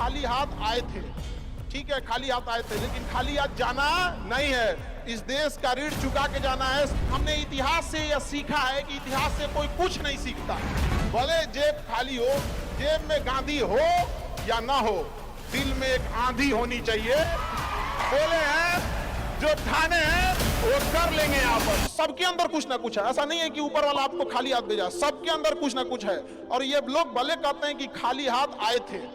खाली हाथ आए थे, ठीक है, खाली हाथ आए थे, लेकिन खाली हाथ जाना नहीं है। इस देश का ऋण चुका के जाना है। हमने इतिहास से यह सीखा है कि इतिहास से कोई कुछ नहीं सीखता। भले जेब खाली हो, जेब में गांधी हो या ना हो, दिल में एक आंधी होनी चाहिए। बोले हैं जो ठाने हैं वो कर लेंगे। यहाँ पर सबके अंदर कुछ ना कुछ है। ऐसा नहीं है कि ऊपर वाला आपको खाली हाथ भेजा, सबके अंदर कुछ ना कुछ है। और ये लोग भले कहते हैं कि खाली हाथ आए थे,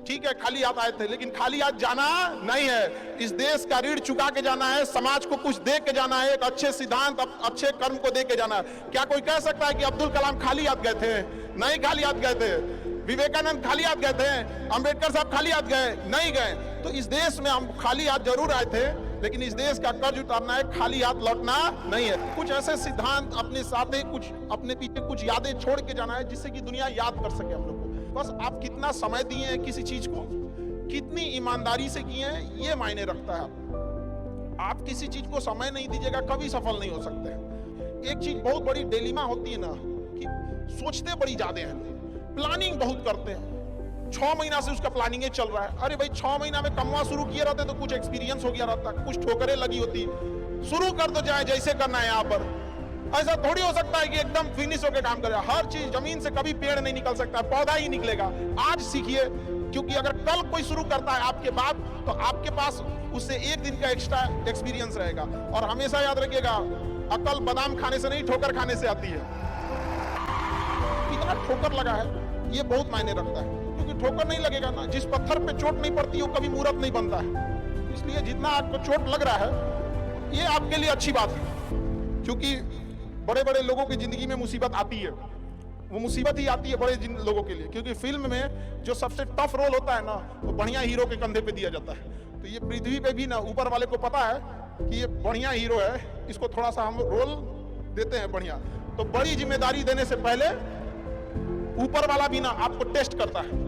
ठीक है, खाली हाथ आए थे, लेकिन खाली हाथ जाना नहीं है। इस देश का ऋण चुका के जाना है, समाज को कुछ दे के जाना है, एक अच्छे सिद्धांत, अच्छे कर्म को दे के जाना है। क्या कोई कह सकता है कि अब्दुल कलाम खाली हाथ गए थे? नहीं खाली हाथ गए थे। विवेकानंद खाली हाथ गए थे? अंबेडकर साहब खाली हाथ गए? नहीं गए। तो इस देश में हम खाली हाथ जरूर आए थे, लेकिन इस देश का कर्ज उतारना है, खाली हाथ लौटना नहीं है। कुछ ऐसे सिद्धांत अपने साथ, कुछ अपने पीछे कुछ यादें छोड़ के जाना है, जिससे कि दुनिया याद कर सके हम लोग को। बस आप कितना समय दिए हैं किसी चीज को, कितनी ईमानदारी से किए हैं, ये मायने रखता है। आप किसी चीज को समय नहीं दीजिएगा, कभी सफल नहीं हो सकते। एक चीज बहुत बड़ी डिलेमा होती है ना, कि सोचते बड़ी ज्यादा हैं, प्लानिंग बहुत करते हैं। 6 महीना से उसका प्लानिंग चल रहा है। अरे भाई 6 महीना में कमवा शुरू किए रहते तो कुछ एक्सपीरियंस हो गया रहता, कुछ ठोकरें लगी होती, शुरू कर दो चाहे जैसे करना है। यहाँ पर ऐसा थोड़ी हो सकता है कि एकदम फिनिश होकर काम करे। हर चीज, जमीन से कभी पेड़ नहीं निकल सकता, पौधा ही निकलेगा। आज सीखिए, क्योंकि अगर कल कोई शुरू करता है आपके बाद, तो आपके पास उससे 1 दिन का एक्स्ट्रा एक्सपीरियंस रहेगा। और हमेशा याद रखिएगा, अकल बादाम खाने से नहीं, ठोकर खाने से आती है। कितना ठोकर लगा है ये बहुत मायने रखता है, क्योंकि ठोकर नहीं लगेगा ना, जिस पत्थर पे चोट नहीं पड़ती वो कभी मूर्त नहीं बनता है। इसलिए जितना आपको चोट लग रहा है ये आपके लिए अच्छी बात है, क्योंकि बड़े बड़े लोगों की जिंदगी में मुसीबत आती है, वो मुसीबत ही आती है बड़े लोगों के लिए, क्योंकि फिल्म में जो सबसे टफ रोल होता है ना, वो बढ़िया हीरो के कंधे पे दिया जाता है। तो ये पृथ्वी पे भी ना ऊपर वाले को पता है कि ये बढ़िया हीरो है, इसको थोड़ा सा हम रोल देते हैं बढ़िया। तो बड़ी जिम्मेदारी देने से पहले ऊपर वाला भी ना आपको टेस्ट करता है,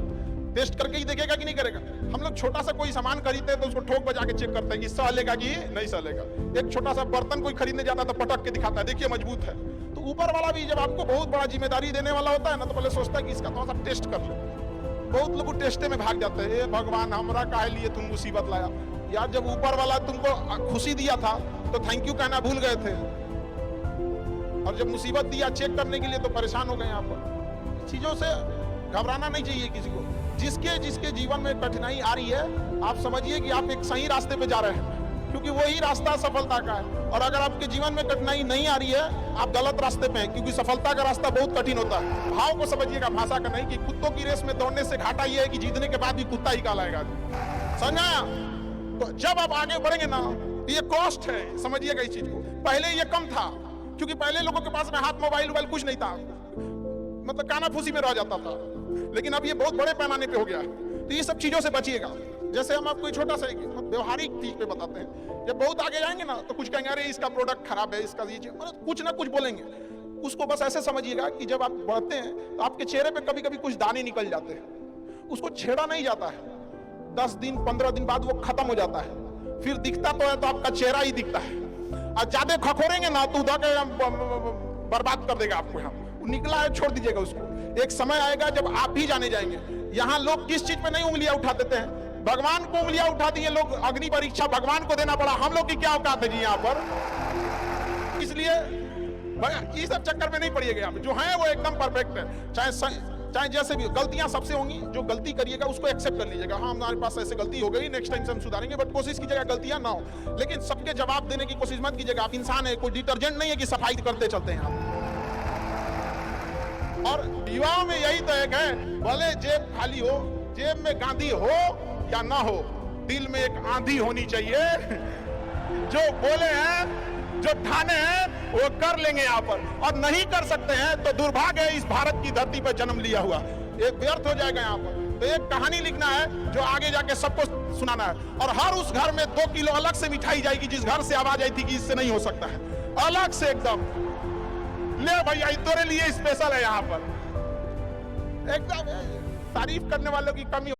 टेस्ट करके ही देखेगा कि नहीं करेगा। हम लोग छोटा सा कोई सामान खरीदते हैं तो उसको ठोक बजा के चेक करते हैं कि सहलेगा कि नहीं सहलेगा। एक छोटा सा बर्तन कोई खरीदने जाता है तो पटक के दिखाता है, देखिए मजबूत है। तो ऊपर वाला भी जब आपको बहुत बड़ा जिम्मेदारी देने वाला होता है ना, तो पहले सोचता है कि इसका थोड़ा सा टेस्ट कर लो। बहुत लोग टेस्टे में भाग जाते हैं, भगवान हमरा काहे लिए तुम मुसीबत लाया। यार जब ऊपर वाला तुमको खुशी दिया था तो थैंक यू कहना भूल गए थे, और जब मुसीबत दिया चेक करने के लिए तो परेशान हो गए। यहाँ पर चीजों से घबराना नहीं चाहिए किसी को। जिसके जिसके जीवन में कठिनाई आ रही है, आप समझिए कि आप एक सही रास्ते पे जा रहे हैं, क्योंकि वही रास्ता सफलता का है। और अगर आपके जीवन में कठिनाई नहीं आ रही है, आप गलत रास्ते पे हैं, क्योंकि सफलता का रास्ता बहुत कठिन होता है। भाव को समझिएगा, भाषा का नहीं, कि कुत्तों की रेस में दौड़ने से घाटा यह है कि जीतने के बाद भी कुत्ता ही कहलाएगा। समझा? तो जब आप आगे बढ़ेंगे ना, ये कॉस्ट है, समझिएगा इस चीज को। पहले ये कम था, क्योंकि पहले लोगों के पास में हाथ मोबाइल कुछ नहीं था, मतलब काना फूसी में रह जाता था, लेकिन अब ये बहुत बड़े पैमाने पे हो गया। तो ये सब चीजों से बचिएगा। जैसे हम आपको छोटा सा व्यवहारिक चीज पे बताते हैं, जब बहुत आगे जाएंगे ना तो कुछ कहेंगे अरे इसका प्रोडक्ट खराब है, इसका ये मतलब कुछ ना कुछ बोलेंगे। उसको बस ऐसे समझिएगा कि जब आप बढ़ते हैं तो आपके चेहरे पे कभी कभी कुछ दाने निकल जाते हैं, उसको छेड़ा नहीं जाता है। 10 दिन 15 दिन बाद वो खत्म हो जाता है, फिर दिखता तो है तो आपका चेहरा ही दिखता है। और ज्यादा खखोरेंगे ना तो बर्बाद कर देगा आपको। यहाँ निकला है छोड़ दीजिएगा उसको। एक समय आएगा जब आप ही जाने जाएंगे। यहाँ लोग किस चीज पे नहीं उंगलियां उठा देते हैं, भगवान को उंगलियां उठा दिए लोग। अग्नि परीक्षा भगवान को देना पड़ा, हम लोग की क्या औकात है जी यहाँ पर। इसलिए ये सब चक्कर में नहीं पड़िएगा। यहाँ पे जो है वो एकदम परफेक्ट है, चाहे जैसे भी। गलतियां सबसे होंगी, जो गलती करिएगा उसको एक्सेप्ट कर लीजिएगा। हाँ हमारे पास ऐसे गलती हो गई, नेक्स्ट टाइम से हम सुधारेंगे, बट कोशिश कीजिएगा गलतियां ना हो। लेकिन सबके जवाब देने की कोशिश मत कीजिएगा। आप इंसान है, कोई डिटर्जेंट नहीं है कि सफाई करते चलते हैं आप। और युवाओं में यही तो एक है, भले जेब खाली हो, जेब में गांधी हो या ना हो, दिल में एक आंधी होनी चाहिए। जो बोले हैं, जो ठाने हैं वो कर लेंगे यहाँ पर, और नहीं कर सकते हैं तो दुर्भाग्य है इस भारत की धरती पर जन्म लिया हुआ, एक व्यर्थ हो जाएगा यहाँ पर। तो एक कहानी लिखना है जो आगे जाके सबको सुनाना है, और हर उस घर में 2 किलो अलग से मिठाई जाएगी जिस घर से आवाज आई थी कि इससे नहीं हो सकता है, अलग से एकदम। ले भैया तेरे लिए स्पेशल है यहाँ पर। एकदम तारीफ करने वालों की कमी